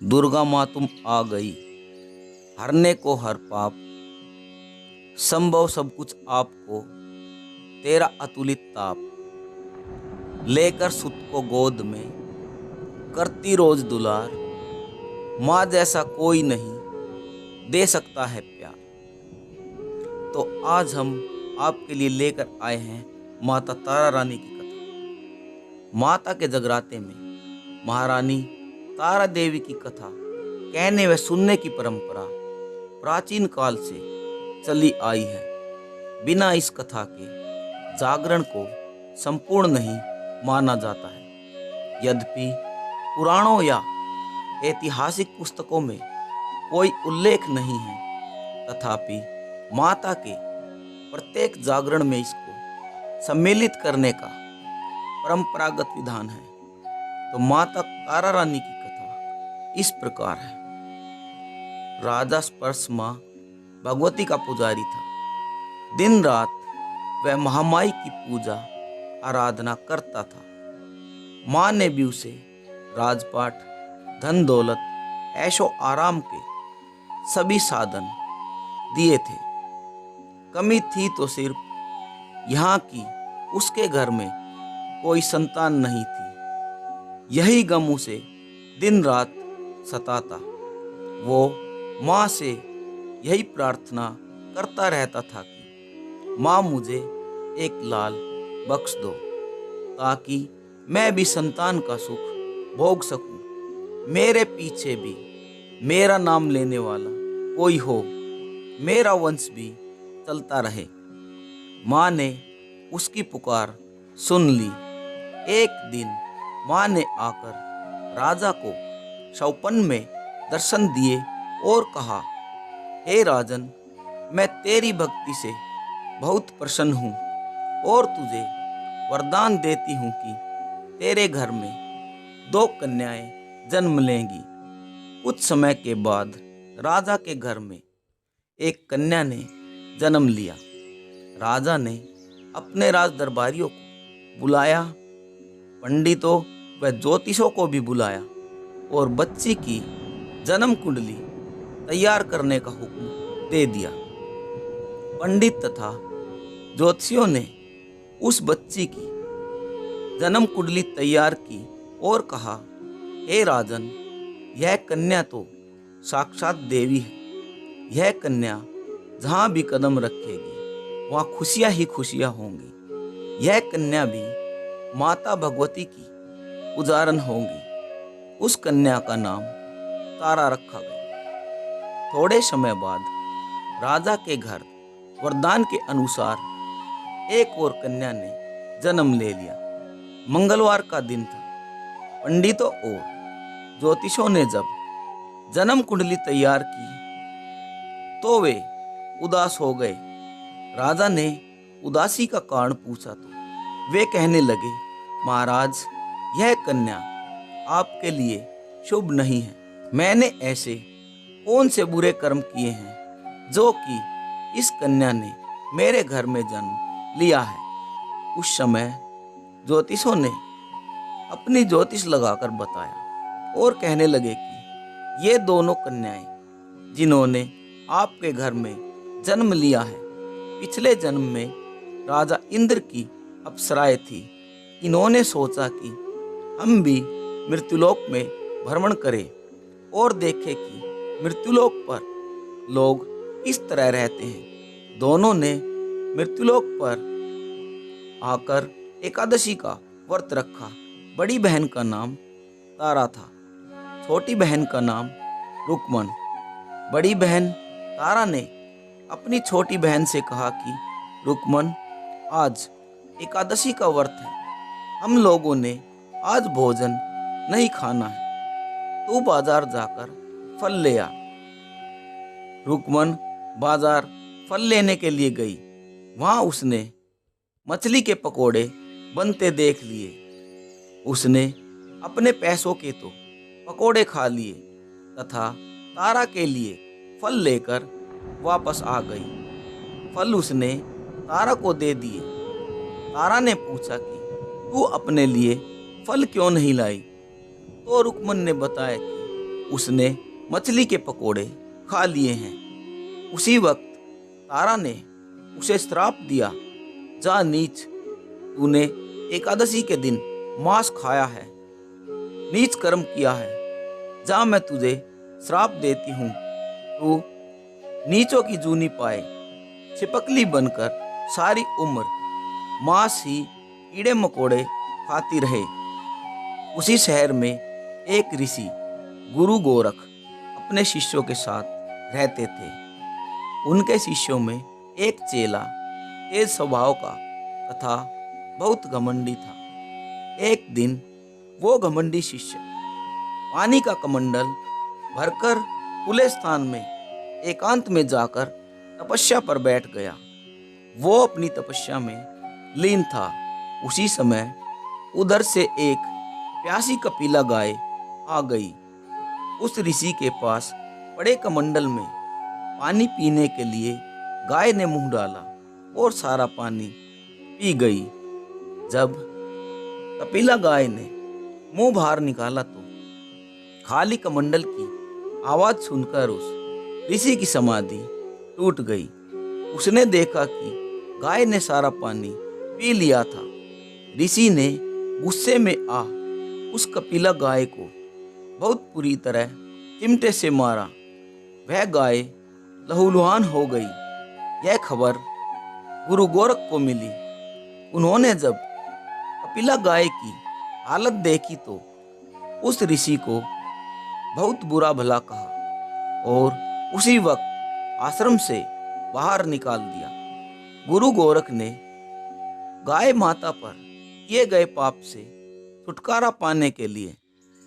दुर्गा माँ तुम आ गई, हरने को हर पाप, संभव सब कुछ आपको, तेरा अतुलित ताप। लेकर सुत को गोद में, करती रोज दुलार, माँ जैसा कोई नहीं, दे सकता है प्यार। तो आज हम आपके लिए लेकर आए हैं माता तारा रानी की कथा। माता के जगराते में महारानी तारा देवी की कथा कहने व सुनने की परंपरा प्राचीन काल से चली आई है। बिना इस कथा के जागरण को संपूर्ण नहीं माना जाता है। यद्यपि पुराणों या ऐतिहासिक पुस्तकों में कोई उल्लेख नहीं है, तथापि माता के प्रत्येक जागरण में इसको सम्मिलित करने का परंपरागत विधान है। तो माता तारा रानी की कथा इस प्रकार है। राजा स्पर्शमा भगवती का पुजारी था। दिन रात वह महामाई की पूजा आराधना करता था। माँ ने भी उसे राजपाट, धन दौलत, ऐशो आराम के सभी साधन दिए थे। कमी थी तो सिर्फ यहाँ की उसके घर में कोई संतान नहीं थी। यही गम उसे दिन रात सताता। वो माँ से यही प्रार्थना करता रहता था कि माँ मुझे एक लाल बख्श दो, ताकि मैं भी संतान का सुख भोग सकूं। मेरे पीछे भी मेरा नाम लेने वाला कोई हो, मेरा वंश भी चलता रहे। माँ ने उसकी पुकार सुन ली। एक दिन माँ ने आकर राजा को स्वप्न में दर्शन दिए और कहा, हे राजन, मैं तेरी भक्ति से बहुत प्रसन्न हूँ और तुझे वरदान देती हूँ कि तेरे घर में 2 कन्याएं जन्म लेंगी। कुछ समय के बाद राजा के घर में एक कन्या ने जन्म लिया। राजा ने अपने राज दरबारियों को बुलाया, पंडितों व ज्योतिषों को भी बुलाया और बच्ची की जन्म कुंडली तैयार करने का हुक्म दे दिया। पंडित तथा ज्योतिषियों ने उस बच्ची की जन्म कुंडली तैयार की और कहा, हे राजन, यह कन्या तो साक्षात देवी है। यह कन्या जहाँ भी कदम रखेगी वहाँ खुशियाँ ही खुशियाँ होंगी। यह कन्या भी माता भगवती की पुजारन होंगी। उस कन्या का नाम तारा रखा गया। थोड़े समय बाद राजा के घर वरदान के अनुसार एक और कन्या ने जन्म ले लिया। मंगलवार का दिन था। पंडितों और ज्योतिषों ने जब जन्म कुंडली तैयार की तो वे उदास हो गए। राजा ने उदासी का कारण पूछा तो वे कहने लगे, महाराज, यह कन्या आपके लिए शुभ नहीं है। मैंने ऐसे कौन से बुरे कर्म किए हैं जो कि इस कन्या ने मेरे घर में जन्म लिया है। उस समय ज्योतिषों ने अपनी ज्योतिष लगाकर बताया और कहने लगे कि ये दोनों कन्याएं जिन्होंने आपके घर में जन्म लिया है, पिछले जन्म में राजा इंद्र की अप्सराएं थी। इन्होंने सोचा कि हम भी मृत्युलोक में भ्रमण करें और देखें कि मृत्युलोक पर लोग किस तरह रहते हैं। दोनों ने मृत्युलोक पर आकर एकादशी का व्रत रखा। बड़ी बहन का नाम तारा था, छोटी बहन का नाम रुक्मन। बड़ी बहन तारा ने अपनी छोटी बहन से कहा कि रुक्मन, आज एकादशी का व्रत है, हम लोगों ने आज भोजन नहीं खाना है, तू बाजार जाकर फल ले आ। रुक्मन बाजार फल लेने के लिए गई। वहां उसने मछली के पकोड़े बनते देख लिए। उसने अपने पैसों के तो पकोड़े खा लिए तथा तारा के लिए फल लेकर वापस आ गई। फल उसने तारा को दे दिए। तारा ने पूछा कि तू अपने लिए फल क्यों नहीं लाई? तो रुक्मन ने बताया कि उसने मछली के पकोड़े खा लिए हैं। उसी वक्त तारा ने उसे श्राप दिया, जा नीच, तूने एकादशी के दिन मांस खाया है, नीच कर्म किया है, जा मैं तुझे श्राप देती हूँ, तू नीचों की जूनी पाए, छिपकली बनकर सारी उम्र मांस ही कीड़े मकोड़े खाती रहे। उसी शहर में एक ऋषि गुरु गोरख अपने शिष्यों के साथ रहते थे। उनके शिष्यों में एक चेला तेज स्वभाव का तथा बहुत घमंडी था। एक दिन वो घमंडी शिष्य पानी का कमंडल भरकर खुले स्थान में एकांत में जाकर तपस्या पर बैठ गया। वो अपनी तपस्या में लीन था। उसी समय उधर से एक प्यासी कपिला गाय आ गई। उस ऋषि के पास बड़े कमंडल में पानी पीने के लिए गाय ने मुंह डाला और सारा पानी पी गई। जब कपिला गाय ने मुंह बाहर निकाला तो खाली कमंडल की आवाज सुनकर उस ऋषि की समाधि टूट गई। उसने देखा कि गाय ने सारा पानी पी लिया था। ऋषि ने गुस्से में आ उस कपिला गाय को बहुत बुरी तरह चिमटे से मारा। वह गाय लहूलुहान हो गई। यह खबर गुरु गोरख को मिली। उन्होंने जब कपिला गाय की हालत देखी तो उस ऋषि को बहुत बुरा भला कहा और उसी वक्त आश्रम से बाहर निकाल दिया। गुरु गोरख ने गाय माता पर किए गए पाप से छुटकारा पाने के लिए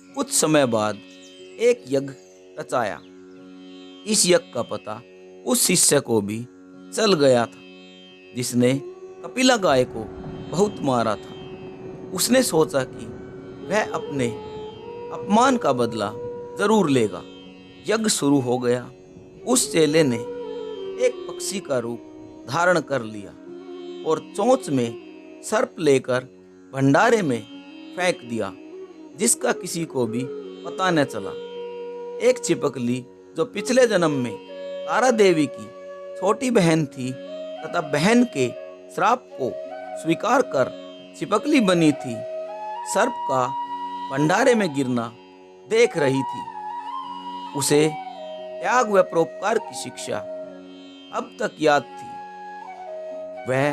कुछ समय बाद एक यज्ञ रचाया। इस यज्ञ का पता उस शिष्य को भी चल गया था जिसने कपिला गाय को बहुत मारा था। उसने सोचा कि वह अपने अपमान का बदला जरूर लेगा। यज्ञ शुरू हो गया। उस चेले ने एक पक्षी का रूप धारण कर लिया और चोंच में सर्प लेकर भंडारे में फेंक दिया, जिसका किसी को भी पता न चला। एक छिपकली जो पिछले जन्म में तारा देवी की छोटी बहन थी तथा बहन के श्राप को स्वीकार कर छिपकली बनी थी, सर्प का भंडारे में गिरना देख रही थी। उसे त्याग व परोपकार की शिक्षा अब तक याद थी। वह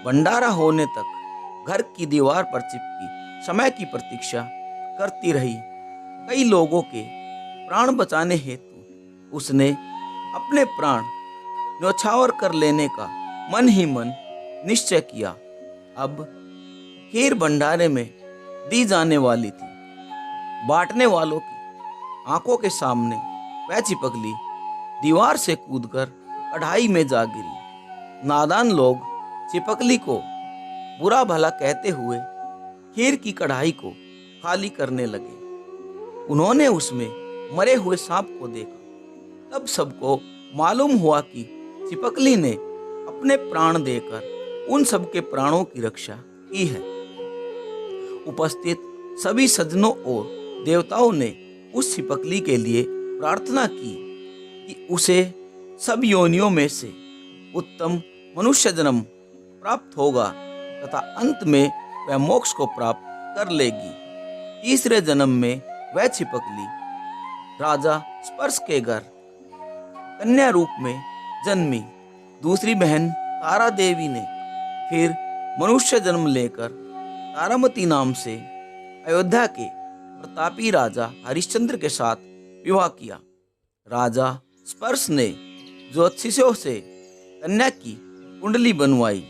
भंडारा होने तक घर की दीवार पर चिपकी समय की प्रतीक्षा करती रही। कई लोगों के प्राण बचाने हेतु उसने अपने प्राण न्यौछावर कर लेने का मन ही मन निश्चय किया। अब खीर भंडारे में दी जाने वाली थी। बांटने वालों की आंखों के सामने वह छिपकली दीवार से कूदकर कढ़ाई में जा गिरी। नादान लोग छिपकली को बुरा भला कहते हुए खीर की कढ़ाई को खाली करने लगे। उन्होंने उसमें मरे हुए सांप को देखा। तब सबको मालूम हुआ कि छिपकली ने अपने प्राण देकर उन सबके प्राणों की रक्षा की है। उपस्थित सभी सज्जनों और देवताओं ने उस छिपकली के लिए प्रार्थना की कि उसे सब योनियों में से उत्तम मनुष्य जन्म प्राप्त होगा तथा अंत में वह मोक्ष को प्राप्त कर लेगी। तीसरे जन्म में वह छिपकली राजा स्पर्श के घर कन्या रूप में जन्मी। दूसरी बहन तारा देवी ने फिर मनुष्य जन्म लेकर तारामती नाम से अयोध्या के प्रतापी राजा हरिश्चंद्र के साथ विवाह किया। राजा स्पर्श ने ज्योतिषियों से कन्या की कुंडली बनवाई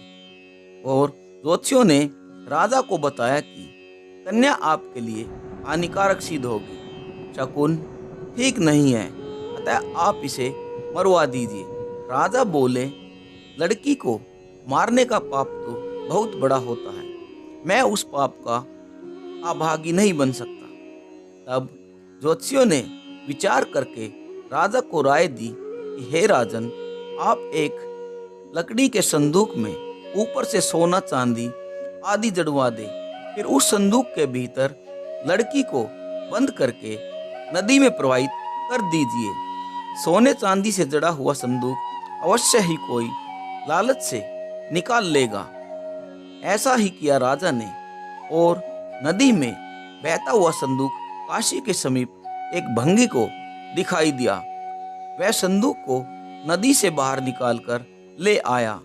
और ज्योतिषियों ने राजा को बताया कि कन्या आपके लिए हानिकारक सिद्ध होगी, शकुन ठीक नहीं है, अतः आप इसे मरवा दीजिए। राजा बोले, लड़की को मारने का पाप तो बहुत बड़ा होता है, मैं उस पाप का अभागी नहीं बन सकता। तब ज्योतिषियों ने विचार करके राजा को राय दी कि हे राजन, आप एक लकड़ी के संदूक में ऊपर से सोना चांदी आदि जड़वा दे, फिर उस संदूक के भीतर लड़की को बंद करके नदी में प्रवाहित कर दीजिए। सोने चांदी से जड़ा हुआ संदूक अवश्य ही कोई लालच से निकाल लेगा। ऐसा ही किया राजा ने, और नदी में बहता हुआ संदूक काशी के समीप एक भंगी को दिखाई दिया। वह संदूक को नदी से बाहर निकालकर ले आया।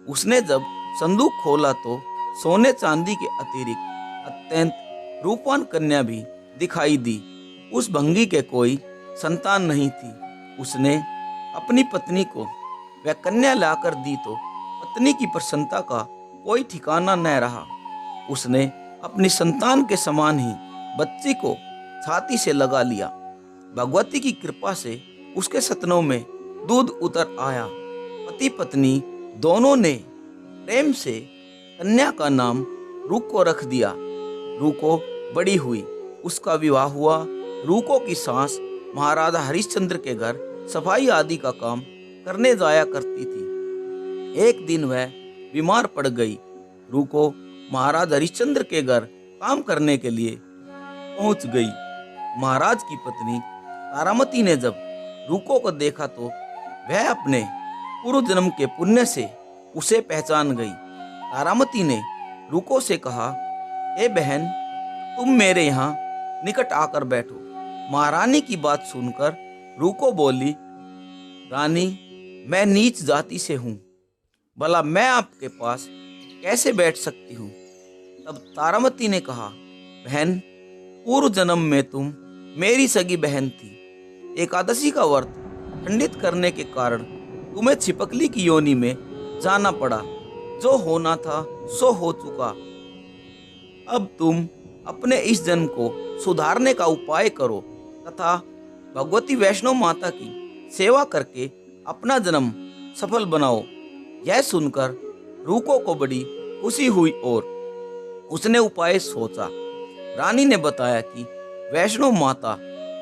उसने जब संदूक खोला तो सोने चांदी के अतिरिक्त अत्यंत रूपवान कन्या भी दिखाई दी। उस भंगी के कोई संतान नहीं थी। उसने अपनी पत्नी को वह कन्या लाकर दी तो पत्नी की प्रसन्नता का कोई ठिकाना न रहा। उसने अपनी संतान के समान ही बच्ची को छाती से लगा लिया। भगवती की कृपा से उसके सतनों में दूध उतर आया। पति पत्नी दोनों ने प्रेम से कन्या का नाम रूको रख दिया। रूको बड़ी हुई, उसका विवाह हुआ। रूको की सास महाराजा हरिश्चंद्र के घर सफाई आदि का काम करने जाया करती थी। एक दिन वह बीमार पड़ गई। रूको महाराज हरिश्चंद्र के घर काम करने के लिए पहुंच गई। महाराज की पत्नी तारामती ने जब रूको को देखा तो वह अपने पूर्व जन्म के पुण्य से उसे पहचान गई। तारामती ने रूको से कहा, ए बहन, तुम मेरे यहाँ निकट आकर बैठो। महारानी की बात सुनकर रूको बोली, रानी, मैं नीच जाति से हूँ, भला मैं आपके पास कैसे बैठ सकती हूँ। तब तारामती ने कहा, बहन, पूर्व जन्म में तुम मेरी सगी बहन थी। एकादशी का व्रत खंडित करने के कारण तुम्हें छिपकली की योनि में जाना पड़ा। जो होना था सो हो चुका। अब तुम अपने इस जन्म को सुधारने का उपाय करो तथा भगवती वैष्णव माता की सेवा करके अपना जन्म सफल बनाओ। यह सुनकर रूको को बड़ी खुशी हुई और उसने उपाय सोचा। रानी ने बताया कि वैष्णव माता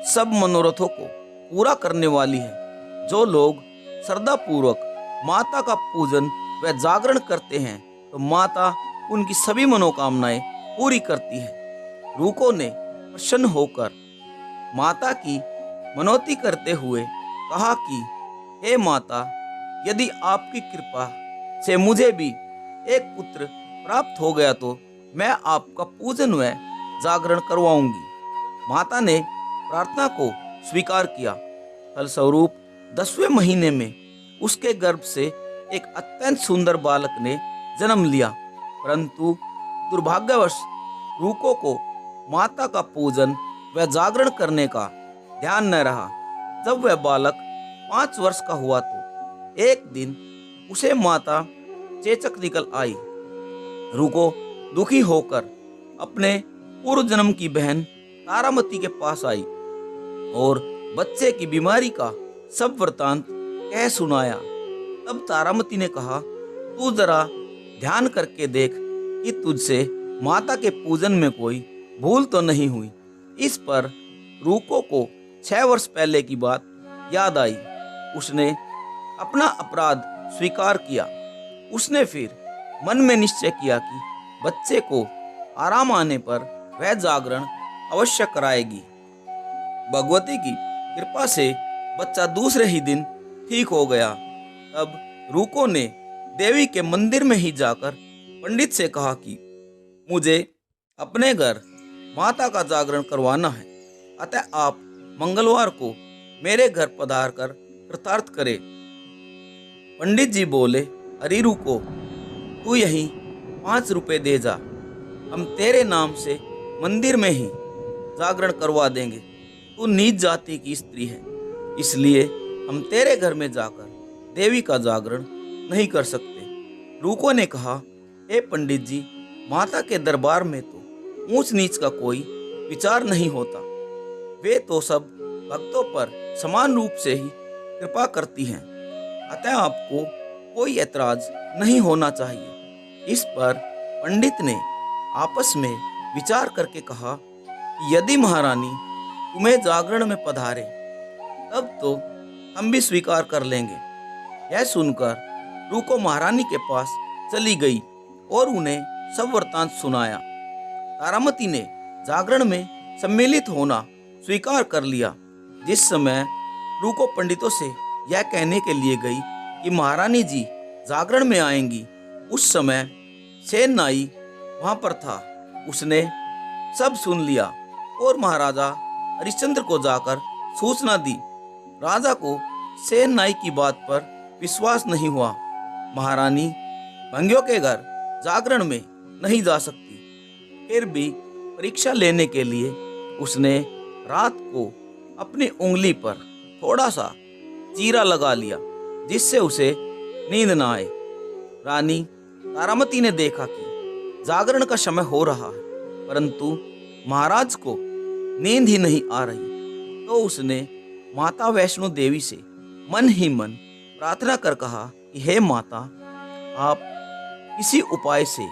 सब मनोरथों को पूरा करने वाली है। जो लोग श्रद्धा पूर्वक माता का पूजन व जागरण करते हैं तो माता उनकी सभी मनोकामनाएं पूरी करती है। रूको ने प्रसन्न होकर माता की मनौती करते हुए कहा कि हे माता, यदि आपकी कृपा से मुझे भी एक पुत्र प्राप्त हो गया तो मैं आपका पूजन व जागरण करवाऊंगी। माता ने प्रार्थना को स्वीकार किया। फलस्वरूप 10वें महीने में उसके गर्भ से एक अत्यंत सुंदर बालक ने जन्म लिया। परंतु दुर्भाग्यवश रूको को माता का पूजन व जागरण करने का ध्यान न रहा। जब वह बालक 5 वर्ष का हुआ तो एक दिन उसे माता चेचक निकल आई। रूको दुखी होकर अपने पूर्व जन्म की बहन तारामती के पास आई और बच्चे की बीमारी का सब वृतांत कह सुनाया। तब तारामती ने कहा, तू जरा ध्यान करके देख कि तुझसे माता के पूजन में कोई भूल तो नहीं हुई। इस पर रूको को 6 वर्ष पहले की बात याद आई। उसने अपना अपराध स्वीकार किया। उसने फिर मन में निश्चय किया कि बच्चे को आराम आने पर वह जागरण अवश्य कराएगी। भगवती की कृपा से बच्चा दूसरे ही दिन ठीक हो गया। तब रूको ने देवी के मंदिर में ही जाकर पंडित से कहा कि मुझे अपने घर माता का जागरण करवाना है, अतः आप मंगलवार को मेरे घर पधार कर कृतार्थ करें। पंडित जी बोले, अरे रूको, तू यही 5 रुपए दे जा, हम तेरे नाम से मंदिर में ही जागरण करवा देंगे। तू नीच जाति की स्त्री है, इसलिए हम तेरे घर में जाकर देवी का जागरण नहीं कर सकते। रूको ने कहा, हे पंडित जी, माता के दरबार में तो ऊंच नीच का कोई विचार नहीं होता। वे तो सब भक्तों पर समान रूप से ही कृपा करती हैं, अतः आपको कोई ऐतराज नहीं होना चाहिए। इस पर पंडित ने आपस में विचार करके कहा कि यदि महारानी तुम्हें जागरण में पधारे तब तो हम भी स्वीकार कर लेंगे। यह सुनकर रूको महारानी के पास चली गई और उन्हें सब वृतांत सुनाया। तारामती ने जागरण में सम्मिलित होना स्वीकार कर लिया। जिस समय रूको पंडितों से यह कहने के लिए गई कि महारानी जी जागरण में आएंगी, उस समय सेन नाई वहां पर था। उसने सब सुन लिया और महाराजा हरिश्चंद्र को जाकर सूचना दी। राजा को सेन नाई की बात पर विश्वास नहीं हुआ। महारानी भंगियों के घर जागरण में नहीं जा सकती। फिर भी परीक्षा लेने के लिए उसने रात को अपनी उंगली पर थोड़ा सा चीरा लगा लिया, जिससे उसे नींद न आए। रानी तारामती ने देखा कि जागरण का समय हो रहा है, परंतु महाराज को नींद ही नहीं आ रही, तो उसने माता वैष्णो देवी से मन ही मन प्रार्थना कर कहा कि हे माता, आप किसी उपाय से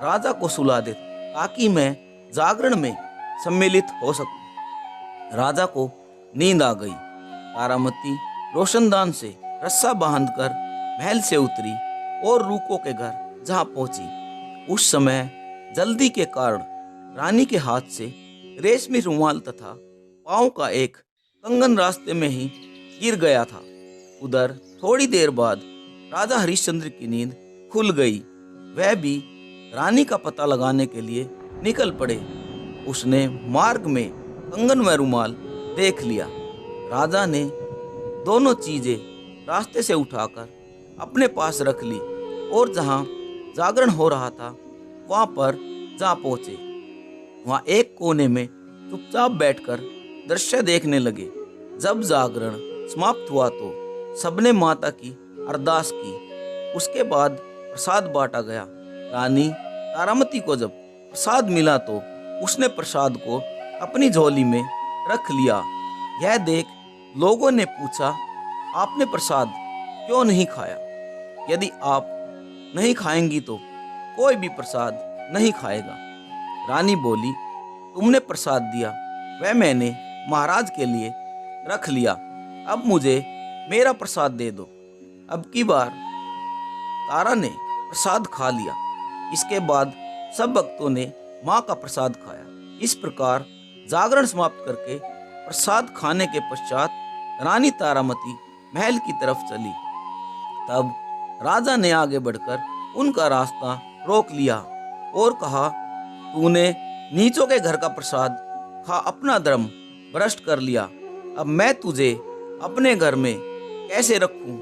राजा को सुला दे ताकि मैं जागरण में सम्मिलित हो सकूं। राजा को नींद आ गई। तारामती रोशनदान से रस्सा बांधकर महल से उतरी और रूको के घर जहां पहुंची, उस समय जल्दी के कारण रानी के हाथ से रेशमी रुमाल तथा पांव का एक कंगन रास्ते में ही गिर गया था। उधर थोड़ी देर बाद राजा हरिश्चंद्र की नींद खुल गई। वह भी रानी का पता लगाने के लिए निकल पड़े। उसने मार्ग में कंगन व रुमाल देख लिया। राजा ने दोनों चीजें रास्ते से उठाकर अपने पास रख ली और जहां जागरण हो रहा था वहां पर जा पहुंचे। वहां एक कोने में चुपचाप बैठकर दृश्य देखने लगे। जब जागरण समाप्त हुआ तो सबने माता की अरदास की। उसके बाद प्रसाद बांटा गया। रानी तारामती को जब प्रसाद मिला तो उसने प्रसाद को अपनी झोली में रख लिया। यह देख लोगों ने पूछा, आपने प्रसाद क्यों नहीं खाया? यदि आप नहीं खाएंगी तो कोई भी प्रसाद नहीं खाएगा। रानी बोली, तुमने प्रसाद दिया वह मैंने महाराज के लिए रख लिया, अब मुझे मेरा प्रसाद दे दो। अब की बार तारा ने प्रसाद खा लिया। इसके बाद सब भक्तों ने माँ का प्रसाद खाया। इस प्रकार जागरण समाप्त करके प्रसाद खाने के पश्चात रानी तारामती महल की तरफ चली। तब राजा ने आगे बढ़कर उनका रास्ता रोक लिया और कहा, तूने नीचों के घर का प्रसाद खा अपना धर्म भ्रष्ट कर लिया। अब मैं तुझे अपने घर में कैसे रखूं?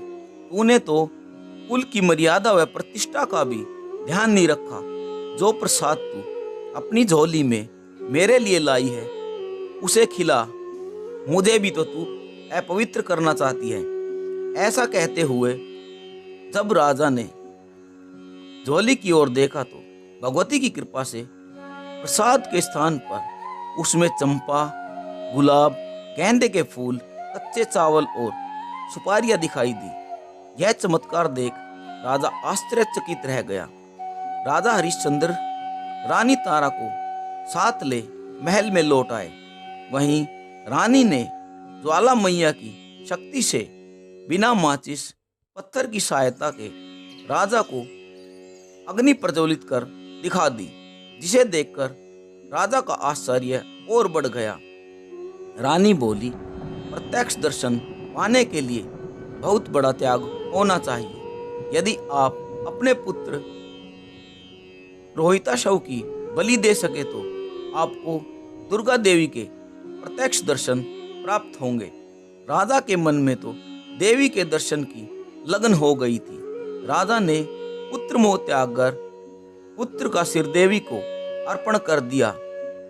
तूने तो कुल की मर्यादा व प्रतिष्ठा का भी ध्यान नहीं रखा। जो प्रसाद तू अपनी झोली में मेरे लिए लाई है उसे खिला, मुझे भी तो तू अपवित्र करना चाहती है। ऐसा कहते हुए जब राजा ने झोली की ओर देखा तो भगवती की कृपा से प्रसाद के स्थान पर उसमें चंपा, गुलाब, गेंदे के फूल, कच्चे चावल और सुपारियां दिखाई दी। यह चमत्कार देख राजा आश्चर्यचकित रह गया। राजा हरिश्चंद्र रानी तारा को साथ ले महल में लौट आए। वहीं रानी ने ज्वाला मैया की शक्ति से बिना माचिस पत्थर की सहायता के राजा को अग्नि प्रज्वलित कर दिखा दी, जिसे देखकर राजा का आश्चर्य और बढ़ गया। रानी बोली, प्रत्यक्ष दर्शन पाने के लिए बहुत बड़ा त्याग होना चाहिए। यदि आप अपने पुत्र रोहिताशव की बलि दे सके तो आपको दुर्गा देवी के प्रत्यक्ष दर्शन प्राप्त होंगे। राजा के मन में तो देवी के दर्शन की लगन हो गई थी। राजा ने पुत्र मोह त्याग कर पुत्र का सिर देवी को अर्पण कर दिया।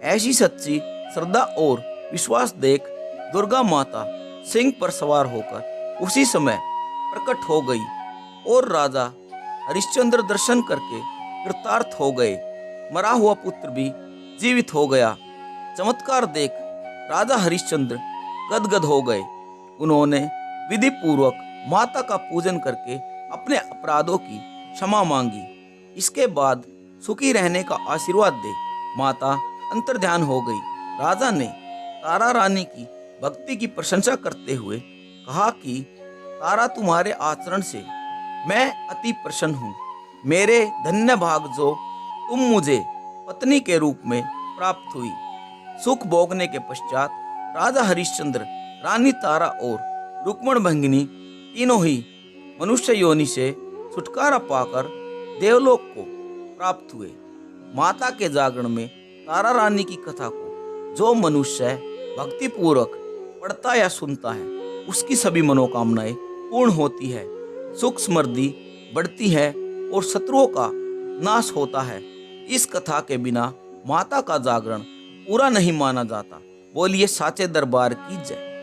ऐसी सच्ची श्रद्धा और विश्वास देख दुर्गा माता सिंह पर सवार होकर उसी समय प्रकट हो गई और राजा हरिश्चंद्र दर्शन करके कृतार्थ हो गए। मरा हुआ पुत्र भी जीवित हो गया। चमत्कार देख राजा हरिश्चंद्र गदगद हो गए। उन्होंने विधि पूर्वक माता का पूजन करके अपने अपराधों की क्षमा मांगी। इसके बाद सुखी रहने का आशीर्वाद दे माता अंतर्ध्यान हो गई। राजा ने तारा रानी की भक्ति की प्रशंसा करते हुए कहा कि तारा, तुम्हारे आचरण से मैं अति प्रसन्न हूँ। मेरे धन्य भाग जो तुम मुझे पत्नी के रूप में प्राप्त हुई। सुख भोगने के पश्चात राजा हरिश्चंद्र रानी तारा और रुक्मण भंगिनी तीनों ही मनुष्य योनि से छुटकारा पाकर देवलोक को प्राप्त हुए। माता के जागरण में तारा रानी की कथा को जो मनुष्य भक्तिपूर्वक पढ़ता या सुनता है उसकी सभी मनोकामनाएं पूर्ण होती है, सुख समृद्धि बढ़ती है और शत्रुओं का नाश होता है। इस कथा के बिना माता का जागरण पूरा नहीं माना जाता। बोलिए साचे दरबार की जय।